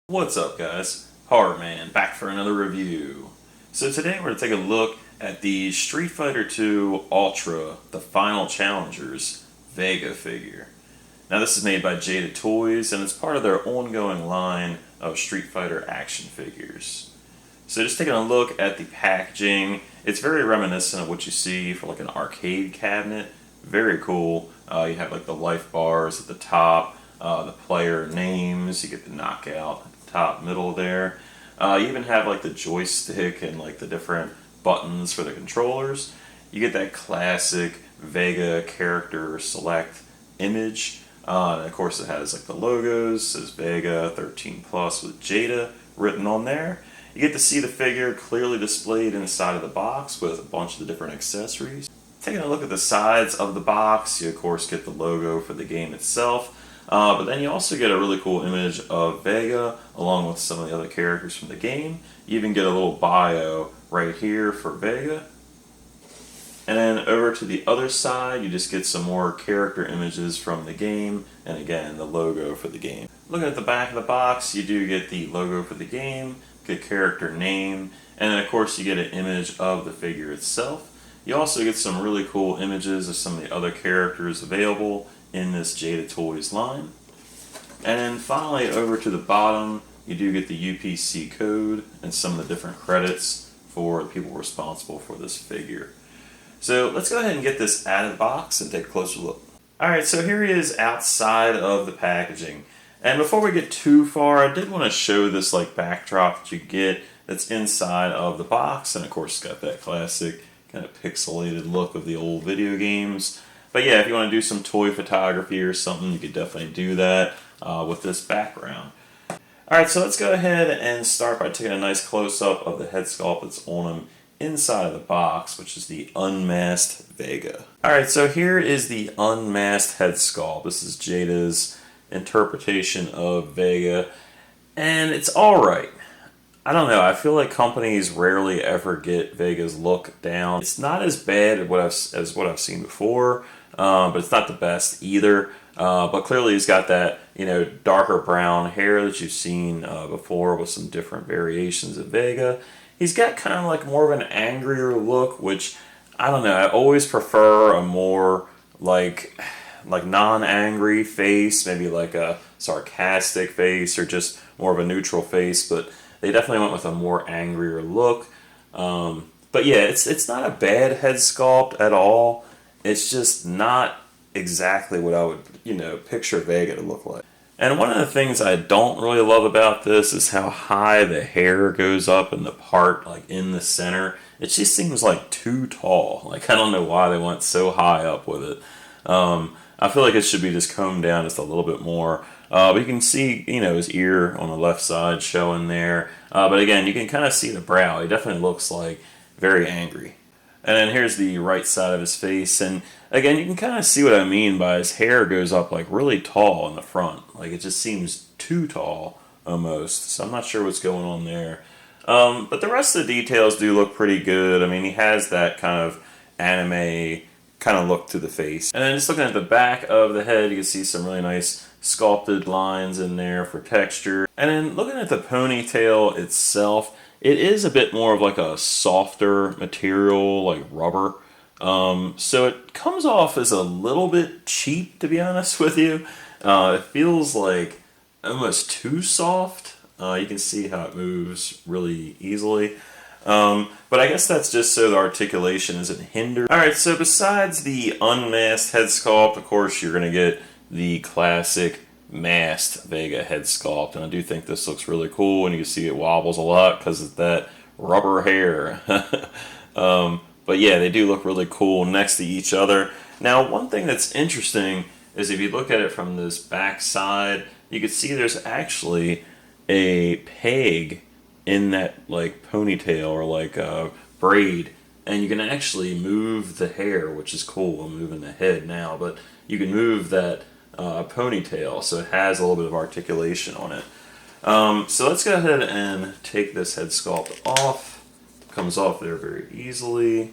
What's up, guys? Horror Man back for another review. So today we're going to take a look at the Street Fighter II Ultra, the Final Challengers Vega figure. Now this is made by Jada Toys and it's part of their ongoing line of Street Fighter action figures. So just taking a look at the packaging, it's very reminiscent of what you see for like an arcade cabinet. Very cool. You have like the life bars at the top, the player names, you get the knockout top middle there. You even have like the joystick and like the different buttons for the controllers. You get that classic Vega character select image. And of course it has like the logos, says Vega 13 Plus with Jada written on there. You get to see the figure clearly displayed inside of the box with a bunch of the different accessories. Taking a look at the sides of the box, you of course get the logo for the game itself. But then you also get a really cool image of Vega along with some of the other characters from the game. You even get a little bio right here for Vega. And then over to the other side, you just get some more character images from the game, and again, the logo for the game. Looking at the back of the box, you do get the logo for the game, get character name, and then of course you get an image of the figure itself. You also get some really cool images of some of the other characters available in this Jada Toys line. And then finally over to the bottom, you do get the UPC code and some of the different credits for the people responsible for this figure. So let's go ahead and get this out of the box and take a closer look. Alright, so here he is outside of the packaging. And before we get too far, I did want to show this like backdrop that you get that's inside of the box. And of course it's got that classic kind of pixelated look of the old video games. But yeah, if you want to do some toy photography or something, you could definitely do that with this background. Alright, so let's go ahead and start by taking a nice close-up of the head sculpt that's on him inside of the box, which is the unmasked Vega. Alright, so here is the unmasked head sculpt. This is Jada's interpretation of Vega, and it's alright. I don't know, I feel like companies rarely ever get Vega's look down. It's not as bad as what I've seen before, but it's not the best either. But clearly he's got that, darker brown hair that you've seen before with some different variations of Vega. He's got kind of like more of an angrier look, which, I don't know, I always prefer a more like non-angry face, maybe like a sarcastic face or just more of a neutral face, but they definitely went with a more angrier look. But yeah, it's not a bad head sculpt at all. It's just not exactly what I would, picture Vega to look like. And one of the things I don't really love about this is how high the hair goes up in the part, like in the center. It just seems like too tall. Like, I don't know why they went so high up with it. I feel like it should be just combed down just a little bit more. But you can see, his ear on the left side showing there. But again, you can kind of see the brow. He definitely looks like very angry. And then here's the right side of his face. And again, you can kind of see what I mean by his hair goes up like really tall in the front. Like it just seems too tall almost. So I'm not sure what's going on there. But the rest of the details do look pretty good. I mean, he has that kind of anime kind of look to the face. And then just looking at the back of the head, you can see some really nice sculpted lines in there for texture. And then looking at the ponytail itself, it is a bit more of like a softer material, like rubber. So it comes off as a little bit cheap, to be honest with you. It feels like almost too soft. You can see how it moves really easily. But I guess that's just so the articulation isn't hindered. Alright, so besides the unmasked head sculpt, of course you're going to get the classic masked Vega head sculpt, and I do think this looks really cool, and you can see it wobbles a lot because of that rubber hair. But yeah, they do look really cool next to each other. Now, one thing that's interesting is if you look at it from this back side, you can see there's actually a peg in that like ponytail or like a braid, and you can actually move the hair, which is cool. I'm moving the head now, but you can move that ponytail, so it has a little bit of articulation on it. So let's go ahead and take this head sculpt off. Comes off there very easily.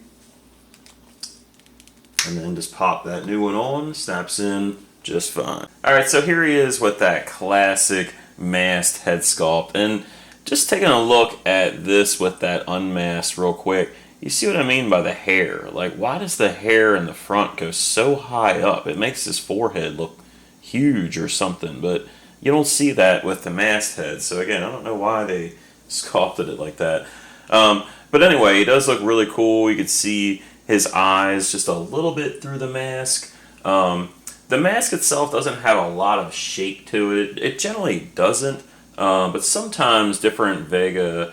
And then just pop that new one on, snaps in just fine. Alright, so here he is with that classic masked head sculpt. And just taking a look at this with that unmasked real quick, you see what I mean by the hair. Like, why does the hair in the front go so high up? It makes his forehead look huge or something, but you don't see that with the masked head. So again, I don't know why they sculpted it like that. But anyway, it does look really cool. You can see his eyes just a little bit through the mask. The mask itself doesn't have a lot of shape to it. It generally doesn't, but sometimes different Vega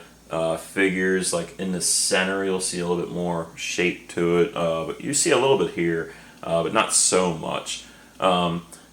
figures, like in the center, you'll see a little bit more shape to it. But you see a little bit here, but not so much.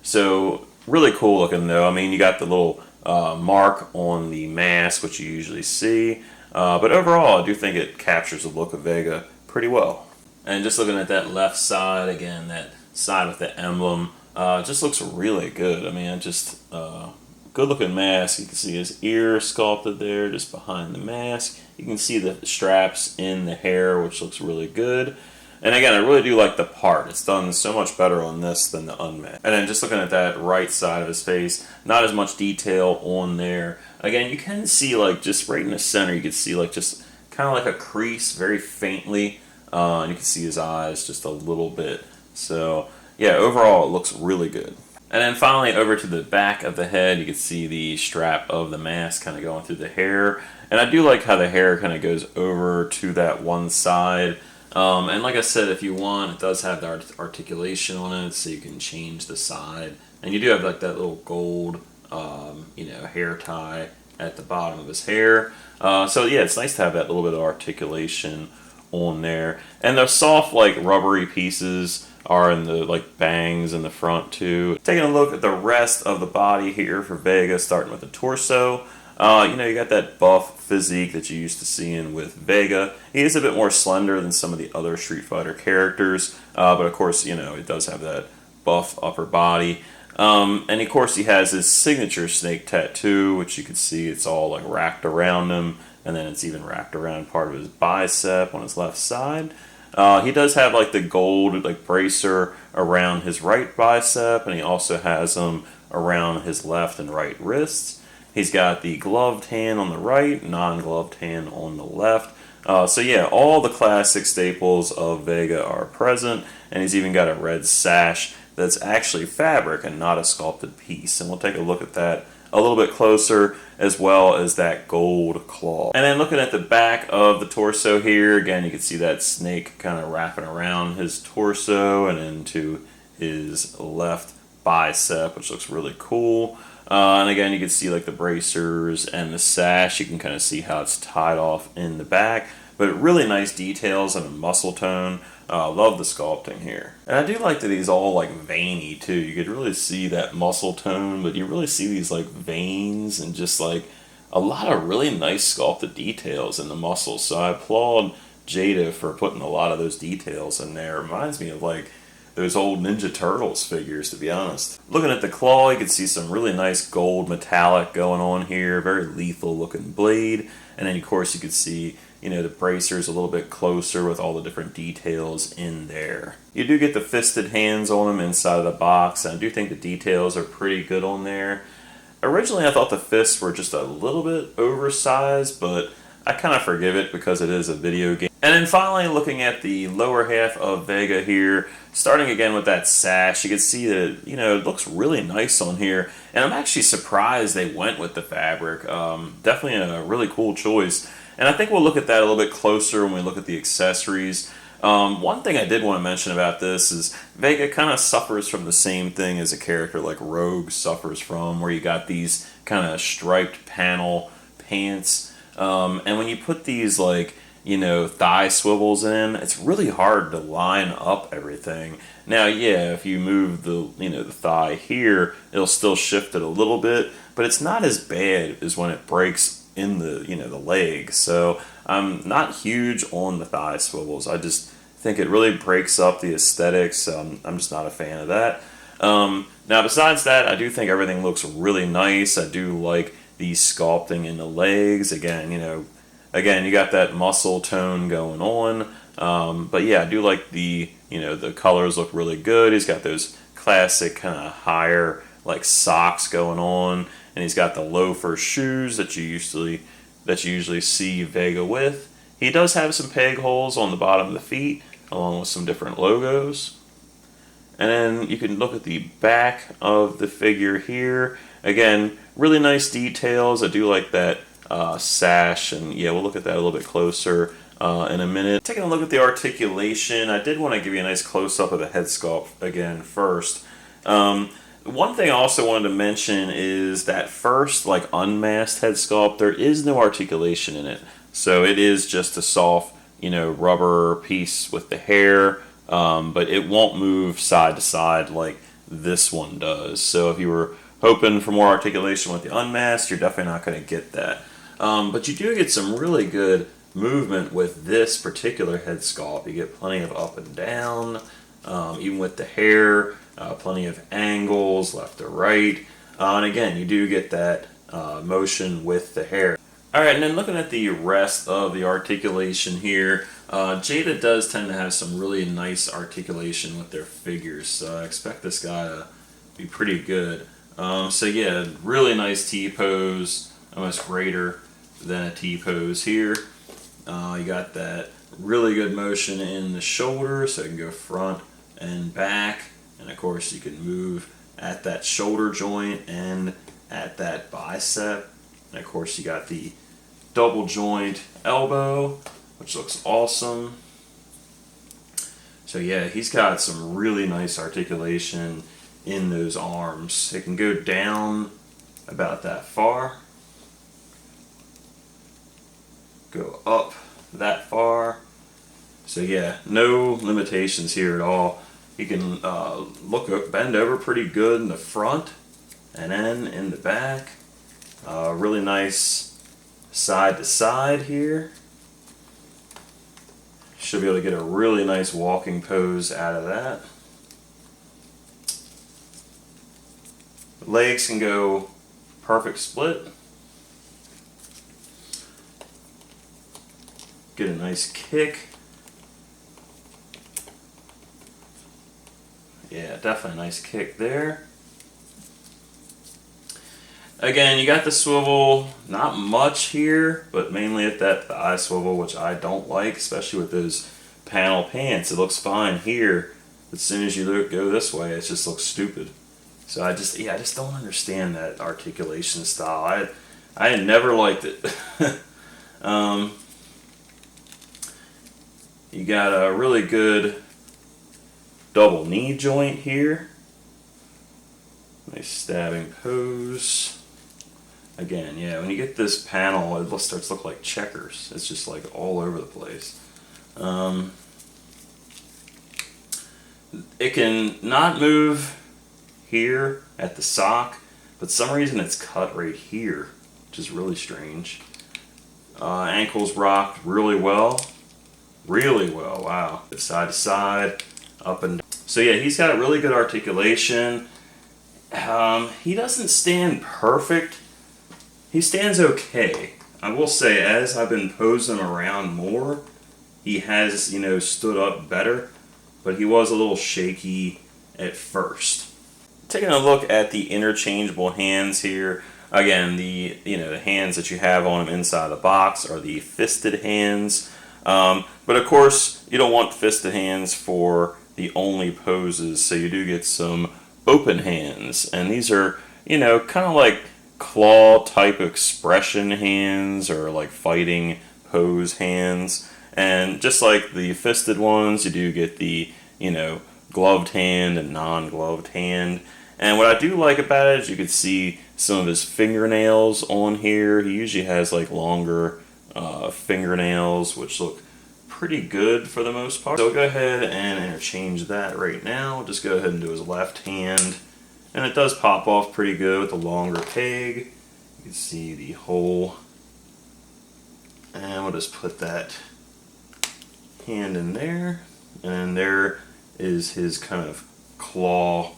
So really cool looking though. I mean, you got the little mark on the mask, which you usually see. But overall, I do think it captures the look of Vega pretty well. And just looking at that left side, again, that side with the emblem, just looks really good. I mean, just good looking mask. You can see his ear sculpted there just behind the mask. You can see the straps in the hair, which looks really good. And again, I really do like the part. It's done so much better on this than the unmasked. And then just looking at that right side of his face, not as much detail on there. Again, you can see like just right in the center, you can see like just kind of like a crease very faintly. And you can see his eyes just a little bit. So yeah, overall it looks really good. And then finally over to the back of the head, you can see the strap of the mask kind of going through the hair. And I do like how the hair kind of goes over to that one side. And like I said, if you want, it does have the articulation on it, so you can change the side. And you do have like that little gold, hair tie at the bottom of his hair. So yeah, it's nice to have that little bit of articulation on there. And the soft, like rubbery pieces are in the like bangs in the front too. Taking a look at the rest of the body here for Vega, starting with the torso. You got that buff physique that you used to seeing with Vega. He is a bit more slender than some of the other Street Fighter characters, but of course, it does have that buff upper body. And of course, he has his signature snake tattoo, which you can see it's all like wrapped around him, and then it's even wrapped around part of his bicep on his left side. He does have like the gold like bracer around his right bicep, and he also has them around his left and right wrists. He's got the gloved hand on the right, non-gloved hand on the left. So yeah, all the classic staples of Vega are present, and he's even got a red sash that's actually fabric and not a sculpted piece. And we'll take a look at that a little bit closer, as well as that gold claw. And then looking at the back of the torso here, again, you can see that snake kind of wrapping around his torso and into his left bicep, which looks really cool. And again, you can see like the bracers and the sash. You can kind of see how it's tied off in the back. But really nice details and a muscle tone. Love the sculpting here. And I do like that he's all like veiny too. You could really see that muscle tone, but you really see these like veins and just like a lot of really nice sculpted details in the muscles. So I applaud Jada for putting a lot of those details in there. It reminds me of like those old Ninja Turtles figures, to be honest. Looking at the claw, you can see some really nice gold metallic going on here. Very lethal looking blade. And then of course you can see, the bracers a little bit closer with all the different details in there. You do get the fisted hands on them inside of the box, and I do think the details are pretty good on there. Originally I thought the fists were just a little bit oversized, but I kind of forgive it because it is a video game. And then finally, looking at the lower half of Vega here, starting again with that sash, you can see that it looks really nice on here. And I'm actually surprised they went with the fabric. Definitely a really cool choice. And I think we'll look at that a little bit closer when we look at the accessories. One thing I did want to mention about this is Vega kind of suffers from the same thing as a character like Rogue suffers from, where you got these kind of striped panel pants. And when you put these like thigh swivels in, it's really hard to line up everything. Now, yeah, if you move the the thigh here, it'll still shift it a little bit, but it's not as bad as when it breaks in the the leg. So I'm not huge on the thigh swivels. I just think it really breaks up the aesthetics. I'm just not a fan of that. Now, besides that, I do think everything looks really nice. I do like the sculpting in the legs. Again, you got that muscle tone going on. But yeah, I do like the colors look really good. He's got those classic kind of higher like socks going on, and and he's got the loafer shoes that you usually see Vega with. He does have some peg holes on the bottom of the feet, along with some different logos. And then you can look at the back of the figure here. Again, really nice details. I do like that sash, and yeah, we'll look at that a little bit closer in a minute. Taking a look at the articulation, I did want to give you a nice close-up of the head sculpt again first. One thing I also wanted to mention is that first, like, unmasked head sculpt, there is no articulation in it. So it is just a soft, rubber piece with the hair, but it won't move side to side like this one does. So if you were hoping for more articulation with the unmasked, you're definitely not going to get that. But you do get some really good movement with this particular head sculpt. You get plenty of up and down, even with the hair, plenty of angles left to right. And again, you do get that motion with the hair. Alright, and then looking at the rest of the articulation here, Jada does tend to have some really nice articulation with their figures, so I expect this guy to be pretty good. So yeah, really nice T-pose, almost greater than a T-pose here. You got that really good motion in the shoulder, so it can go front and back, and of course you can move at that shoulder joint and at that bicep. And of course you got the double joint elbow, which looks awesome. So yeah, he's got some really nice articulation in those arms. It can go down about that far, go up that far. So yeah, no limitations here at all. He can bend over pretty good in the front and then in the back. Really nice side to side here. Should be able to get a really nice walking pose out of that. Legs can go perfect split. Get a nice kick. Yeah, definitely a nice kick there. Again, you got the swivel, not much here, but mainly at that thigh swivel, which I don't like, especially with those panel pants. It looks fine here, but as soon as you go this way, it just looks stupid. So I just don't understand that articulation style. I never liked it. You got a really good double knee joint here. Nice stabbing pose. Again, yeah, when you get this panel, it starts to look like checkers. It's just like all over the place. It can not move here at the sock, but some reason it's cut right here, which is really strange. Ankles rocked really well. Really well, wow. Side to side, up and down. So yeah, he's got really good articulation. He doesn't stand perfect. He stands okay. I will say, as I've been posing him around more, he has, stood up better, but he was a little shaky at first. Taking a look at the interchangeable hands here. Again, the hands that you have on him inside the box are the fisted hands. But of course, you don't want fisted hands for the only poses, so you do get some open hands. And these are, kind of like claw type expression hands, or like fighting pose hands. And just like the fisted ones, you do get the, gloved hand and non-gloved hand. And what I do like about it is you can see some of his fingernails on here. He usually has like longer fingernails, which look pretty good for the most part. So we'll go ahead and interchange that right now. Just go ahead and do his left hand. And it does pop off pretty good with the longer peg. You can see the hole. And we'll just put that hand in there. And there is his kind of claw,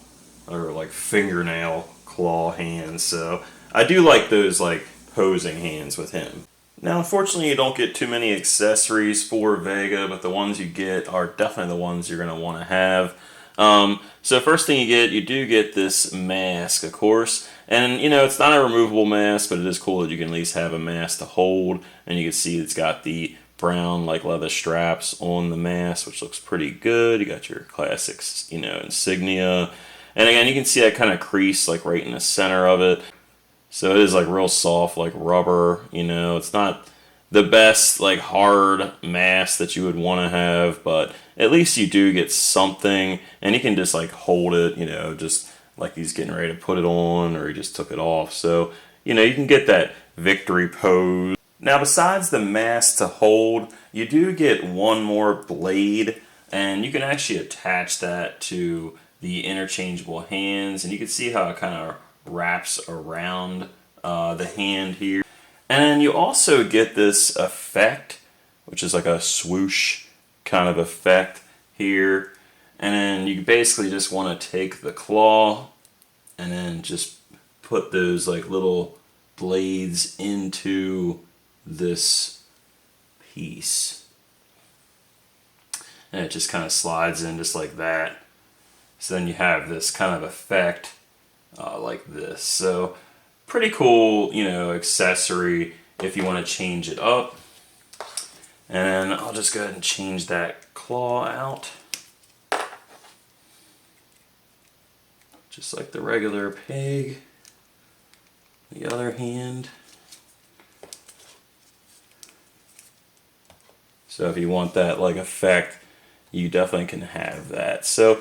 or like fingernail claw hand. So I do like those like posing hands with him. Now, unfortunately, you don't get too many accessories for Vega, but the ones you get are definitely the ones you're going to want to have. So first thing you do get this mask, of course. And, it's not a removable mask, but it is cool that you can at least have a mask to hold. And you can see it's got the brown, like, leather straps on the mask, which looks pretty good. You got your classics, insignia. And again, you can see that kind of crease, like, right in the center of it. So it is, like, real soft, like rubber. It's not the best, like, hard mask that you would want to have, but at least you do get something. And you can just, like, hold it, just like he's getting ready to put it on, or he just took it off. So, you can get that victory pose. Now, besides the mask to hold, you do get one more blade, and you can actually attach that to the interchangeable hands, and you can see how it kind of wraps around the hand here. And you also get this effect, which is like a swoosh kind of effect here. And then you basically just want to take the claw and then just put those like little blades into this piece. And it just kind of slides in just like that. So then you have this kind of effect like this. So pretty cool, accessory if you want to change it up. And I'll just go ahead and change that claw out. Just like the regular peg. The other hand. So if you want that like effect, you definitely can have that. So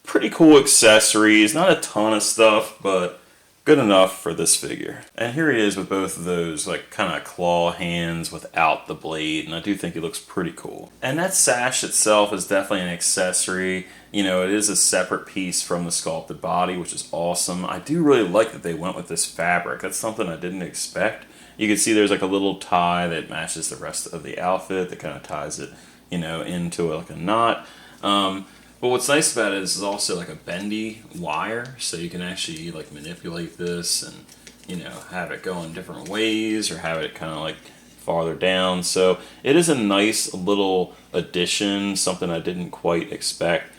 pretty cool accessories. Not a ton of stuff, but good enough for this figure. And here he is with both of those like kind of claw hands without the blade, and I do think he looks pretty cool. And that sash itself is definitely an accessory. It is a separate piece from the sculpted body, which is awesome. I do really like that they went with this fabric. That's something I didn't expect. You can see there's like a little tie that matches the rest of the outfit that kind of ties it, into like a knot. But what's nice about it is it's also like a bendy wire, so you can actually like manipulate this and have it go in different ways or have it kind of like farther down. So it is a nice little addition, something I didn't quite expect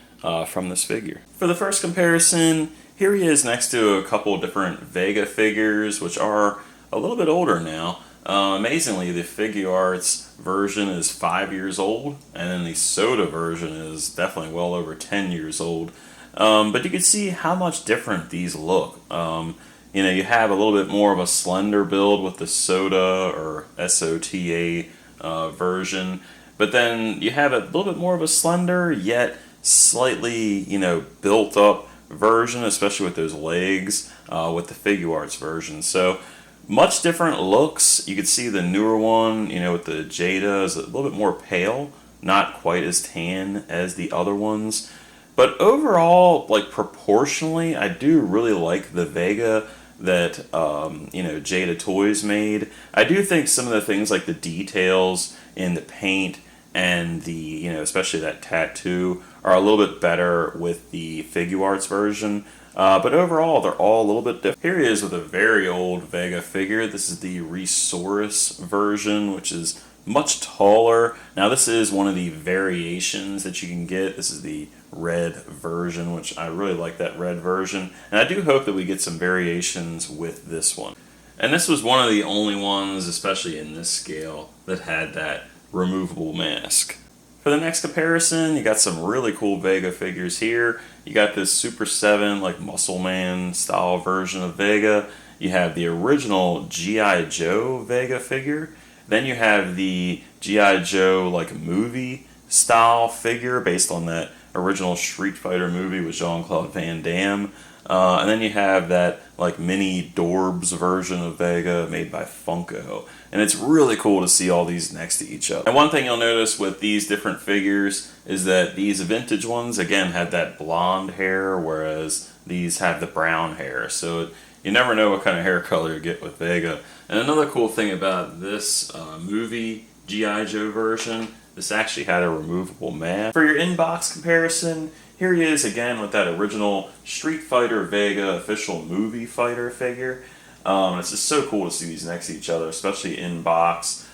from this figure. For the first comparison, here he is next to a couple different Vega figures, which are a little bit older now. Amazingly, the Figuarts version is 5 years old, and then the Soda version is definitely well over 10 years old. But you can see how much different these look. You have a little bit more of a slender build with the Soda or SOTA version, but then you have a little bit more of a slender yet slightly built up version, especially with those legs with the Figuarts version. So much different looks. You can see the newer one, with the Jada is a little bit more pale, not quite as tan as the other ones. But overall, like proportionally, I do really like the Vega that Jada Toys made. I do think some of the things like the details in the paint and the especially that tattoo are a little bit better with the Figuarts version. But overall, they're all a little bit different. Here he is with a very old Vega figure. This is the Resaurus version, which is much taller. Now, this is one of the variations that you can get. This is the red version, which I really like that red version. And I do hope that we get some variations with this one. And this was one of the only ones, especially in this scale, that had that removable mask. For the next comparison, you got some really cool Vega figures here. You got this Super 7 like Muscle Man style version of Vega. You have the original GI Joe Vega figure. Then you have the GI Joe like movie style figure based on that original Street Fighter movie with Jean-Claude Van Damme. And then you have that like mini Dorbs version of Vega made by Funko. And it's really cool to see all these next to each other. And one thing you'll notice with these different figures is that these vintage ones, again, had that blonde hair, whereas these have the brown hair. So you never know what kind of hair color you get with Vega. And another cool thing about this movie GI Joe version, this actually had a removable mask. For your inbox comparison, here he is again with that original Street Fighter Vega official movie fighter figure. It's just so cool to see these next to each other, especially in box.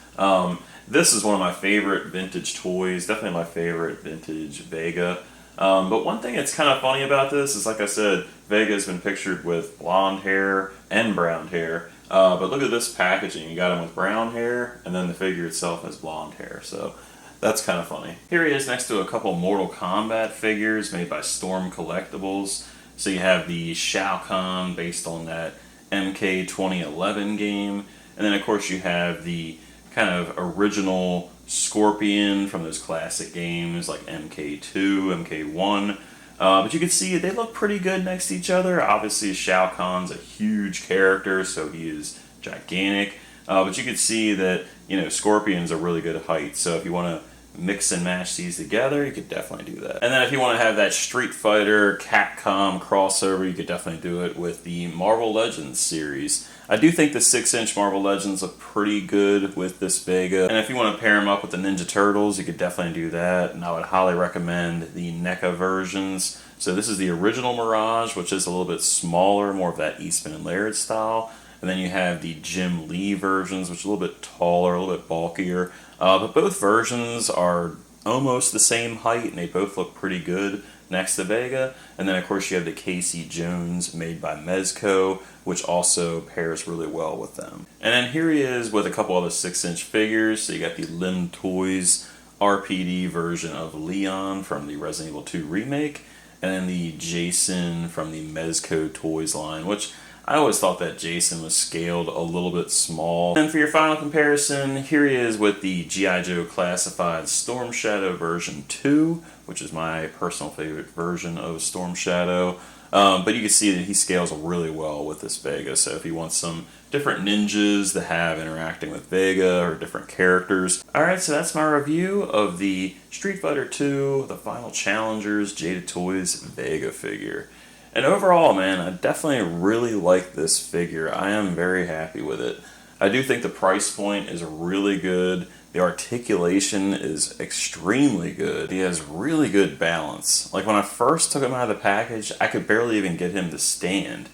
This is one of my favorite vintage toys, definitely my favorite vintage Vega. But one thing that's kind of funny about this is, like I said, Vega has been pictured with blonde hair and brown hair. But look at this packaging. You got him with brown hair, and then the figure itself has blonde hair. So that's kind of funny. Here he is next to a couple Mortal Kombat figures made by Storm Collectibles. So you have the Shao Kahn based on that MK 2011 game. And then, of course, you have the kind of original Scorpion from those classic games like MK2, MK1. But you can see they look pretty good next to each other. Obviously, Shao Kahn's a huge character, so he is gigantic. But you can see that, you know, Scorpion's a really good height. So if you want to mix and match these together, you could definitely do that. And then if you want to have that Street Fighter Capcom crossover, you could definitely do it with the Marvel Legends series. I do think the 6-inch Marvel Legends look pretty good with this Vega. And if you want to pair them up with the Ninja Turtles, you could definitely do that. And I would highly recommend the NECA versions. So this is the original Mirage, which is a little bit smaller, more of that Eastman and Laird style. And then you have the Jim Lee versions, which are a little bit taller, a little bit bulkier. But both versions are almost the same height, and they both look pretty good next to Vega. And then, of course, you have the Casey Jones made by Mezco, which also pairs really well with them. And then here he is with a couple other 6-inch figures. So you got the Lim Toys RPD version of Leon from the Resident Evil 2 remake, and then the Jason from the Mezco Toys line, which I always thought that Jason was scaled a little bit small. And for your final comparison, here he is with the GI Joe Classified Storm Shadow version 2, which is my personal favorite version of Storm Shadow. But you can see that he scales really well with this Vega. So if you want some different ninjas to have interacting with Vega or different characters. Alright, so that's my review of the Street Fighter 2, the Final Challengers Jada Toys Vega figure. And overall, man, I definitely really like this figure. I am very happy with it. I do think the price point is really good. The articulation is extremely good. He has really good balance. Like when I first took him out of the package, I could barely even get him to stand.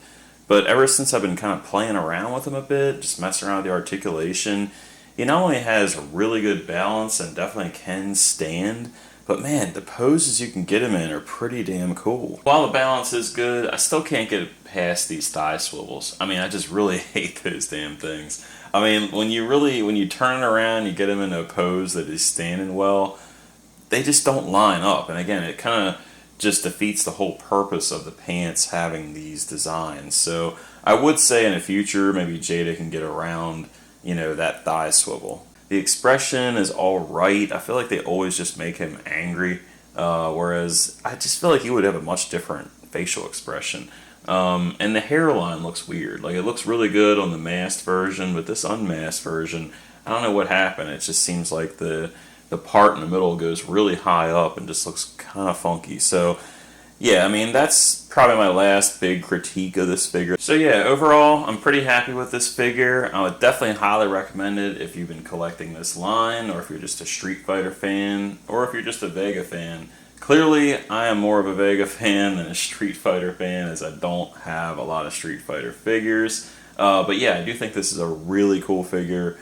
But ever since I've been kind of playing around with him a bit, just messing around with the articulation, he not only has really good balance and definitely can stand, but man, the poses you can get him in are pretty damn cool. While the balance is good, I still can't get past these thigh swivels. I mean, I just really hate those damn things. I mean, when you turn it around, you get him in a pose that is standing well, they just don't line up. And again, it kind of just defeats the whole purpose of the pants having these designs. So I would say in the future, maybe Jada can get around, you know, that thigh swivel. The expression is alright. I feel like they always just make him angry, whereas I just feel like he would have a much different facial expression. And the hairline looks weird. Like, it looks really good on the masked version, but this unmasked version, I don't know what happened. It just seems like the part in the middle goes really high up and just looks kind of funky. So yeah, I mean, that's probably my last big critique of this figure. So yeah, overall, I'm pretty happy with this figure. I would definitely highly recommend it if you've been collecting this line, or if you're just a Street Fighter fan, or if you're just a Vega fan. Clearly, I am more of a Vega fan than a Street Fighter fan, as I don't have a lot of Street Fighter figures. But yeah, I do think this is a really cool figure.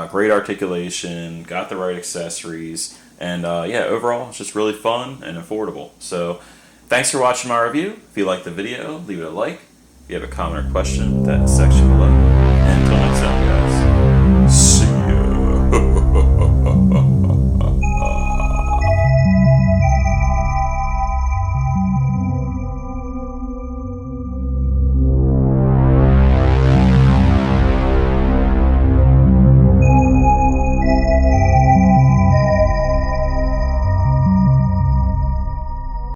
Great articulation, got the right accessories, and yeah, overall, it's just really fun and affordable. So thanks for watching my review. If you liked the video, leave it a like. If you have a comment or question, put that in the section below. And until next time, guys.